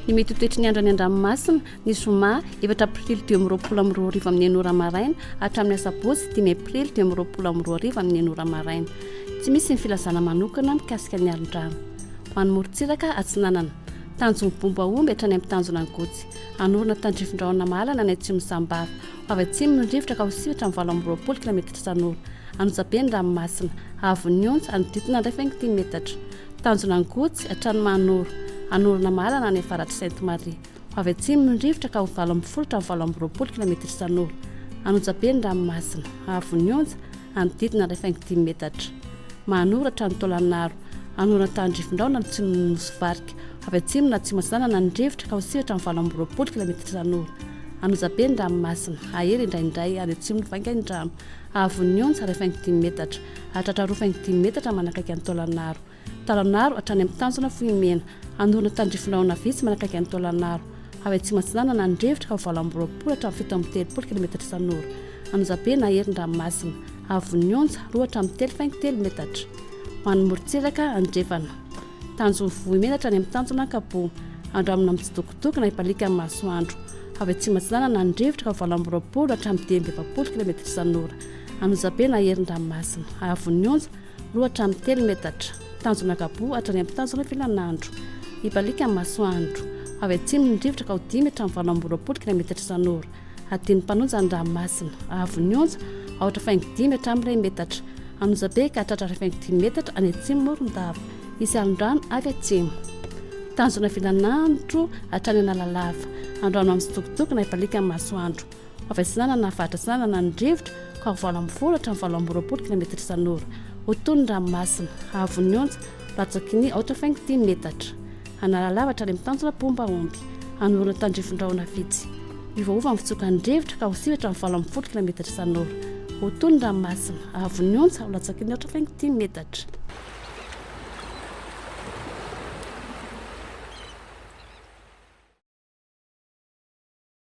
Ny mety toetry ny andro any an-dranomasina ny zoma 4 aprily 2022 amin'ny 9 maraina hatramin'ny asabotsy 5 aprily 2022 amin'ny 9 maraina. Tsy misy ny filazana manokana mikasika ny alin-drano. Ho an'ny morontsiraka atsinanana tanjony bombaomby hatrany amin'ny tanjona angotsy. Anorina tandrifin-drahona mahalana ny atsimo sambava. Avy atsimo ny rivotra ka hosivatra amin'ny 20 km isan'ora. Anotsabe ny ranomasina avy ny onja anodidina 20 metatra. Tanjona angotsy hatrany manoro. Anorina mahalana any avaratra Sainte-Marie. Avy atsimo ny rivotra ka ho 20 km isan'ora. Anotsabe ny ranomasina avy ny onja anodidina 20 metatra. Manoratra ny Tolanaro. Anorina tandrifin-drahona ny tsimo ny Nosy-Varika. Avy atsimo na atsimo asanana ny rivotra ka hosivatra amin'ny 20 km isan'ora. Anotsabe ny ranomasina ahery indraindray any atsimo ny Vangaindrano. Avy ny onja 20 metatra. Hatratra 20 metatra manakaiky ny Tolanaro. Tolanaro hatrany amin'ny tanjona Foimena. Anorina tandrifin-drahona vitsy manakaiky ny Tolanaro. Avy atsimo asanana ny rivotra ka ho 20 hatramin'ny 70 km isan'ora. Anotsabe na ahery ny ranomasina avy ny onja 2 hatramin'ny 3 metatra. Ho an'ny morontsiraka andrefana tanjony Foimena hatrany amin'ny tanjona Kapo. Andro amina mitsitokotoko na hipalika amin'ny masoandro. Avy atsimo asanana ny rivotra ka ho 20 hatramin'ny 20 km isan'ora. Anotsabe na ahery ny ranomasina avy ny onja 2 hatramin'ny 3 metatra. Tanjona Kapo hatrany amin'ny tanjona Filanandro. Hipalika amin'ny masoandro. Avy atsimo ny rivotra ka ho 10 hatramin'ny 20 km isan'ora. Adiny mpanonja ny ranomasina avy ny onja aotra 5 hatramin'ny 2 metatra. Anotsabe ka hatratra 20 metatra any atsimo Morondava. Isy alin-drano avy atsimo. Tanjona Filanandro hatrany Analalava. Andro amin'ny mitsitokotoko na hipalika amin'ny masoandro. Avy asanana na avatra sanana ny rivotra ka ho 20 hatramin'ny 20 km isan'ora. Otony ny ranomasina avy ny onja latsaky ny aotra 20 metatra. Analalava hatrany amin'ny tanjona Bombaomby. Anorina tandrifin-drahona vitsy. Iovaova amin'ny fitsokan'ny rivotra ka hosivatra amin'ny 20 km isan'ora. Otony ny ranomasina avy ny onja latsaky ny aotra 20 metatra.